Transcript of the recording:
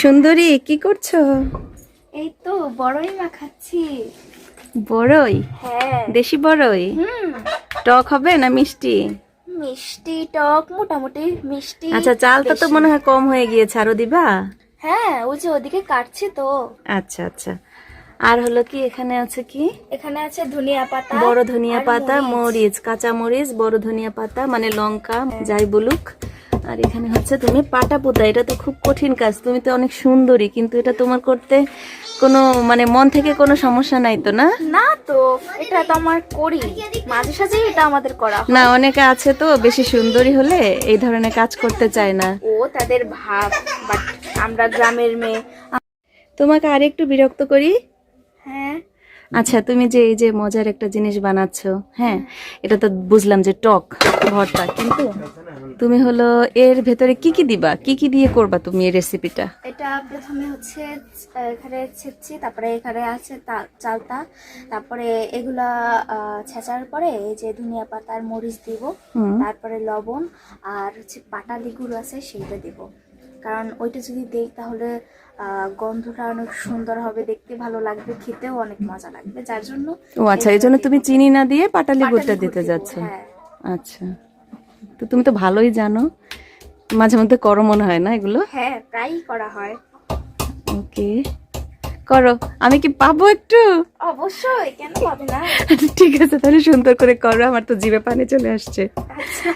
সুন্দরী কি করছো? এই তো বড়ই মাখাচ্ছি। বড়ই? হ্যাঁ। দেশি বড়ই? টক হবে না মিষ্টি? মিষ্টি টক মোটামুটি মিষ্টি। আচ্ছা, চালটা তো বেশি। মনে হয় কম হয়ে গিয়েছে, আরো দিবা? হ্যাঁ, ওই যে ওদিকে কাটছি তো। আচ্ছা আচ্ছা। আর হলো কি, এখানে আছে কি? এখানে আছে ধনিয়া পাতা, বড় ধনিয়া আর পাতা, মরিচ, কাঁচা মরিচ, বড় ধনিয়া পাতা মানে লঙ্কা, যাই বলুক। আর এখানে হচ্ছে তুমি পাটা পোতা। এটা তো খুব কঠিন কাজ, তুমি তো অনেক সুন্দরী, কিন্তু এটা তোমার করতে কোনো মানে মন থেকে কোনো সমস্যা নাই তো, না? না তো, এটা তো আমার করি মাঝে সাঝে, এটা আমাদের করা হয়। না, অনেকে আছে তো বেশি সুন্দরী হলে এই ধরনের কাজ করতে চায় না। ও তাদের ভাব, বাট আমরা গ্রামের মেয়ে। তোমাকে আরেকটু বিরক্ত করি। হ্যাঁ। আচ্ছা, তুমি যে এই যে মজার একটা জিনিস বানাচ্ছো, হ্যাঁ, এটা তো বুঝলাম যে টক ভর্তা, কিন্তু তুমি হলো এর ভেতরে কি কি দিবা, কি কি দিয়ে করবা তুমি এই রেসিপিটা? এটা প্রথমে হচ্ছে এখানে ছেঁচছি, তারপরে এখানে আছে চালতা, তারপরে এগুলা ছেঁচার পরে এই যে ধনিয়া পাতা আর মরিচ দিব, তারপরে লবণ আর হচ্ছে পাটালি গুঁড়ো আছে সেইটা দিব। কারণ ওইটা যদি দেই তাহলে গন্ধটা অনেক সুন্দর হবে, দেখতে ভালো লাগবে, খেতেও অনেক মজা লাগবে, যার জন্য। ও আচ্ছা, এই জন্য তুমি চিনি না দিয়ে পাটালি গুড়টা পাটালি গুড় দিতে দিব, যাচ্ছ? হ্যাঁ। আচ্ছা, তো তুমি তো ভালোই জানো, মাঝে মধ্যে করো মনে হয় না এগুলো? হ্যাঁ, প্রায়ই করা হয়। ওকে, করো। আমি কি পাবো একটু? অবশ্যই, কেন পাবে না। ঠিক আছে, তাহলে সুন্দর করে করো, আমার তো জিভে পানি চলে আসছে। আচ্ছা।